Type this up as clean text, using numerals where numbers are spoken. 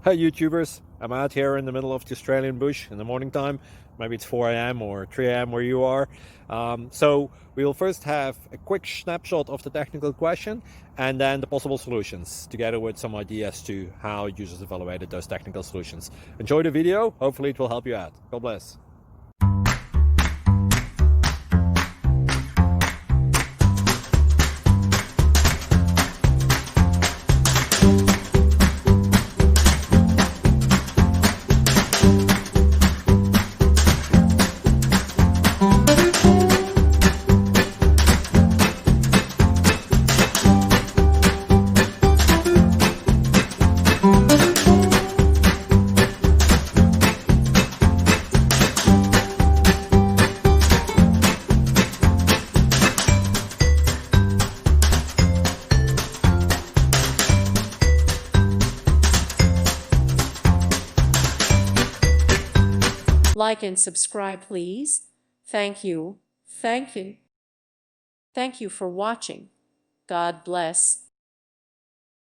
Hey YouTubers, I'm out here in the middle of the Australian bush in the morning time. Maybe it's 4 a.m. or 3 a.m. where you are. So we'll first have a quick snapshot of the technical question and then the possible solutions, together with some ideas to how users evaluated those technical solutions. Enjoy the video, hopefully it will help you out. God bless. Like and subscribe, please. Thank you. Thank you. Thank you for watching. God bless.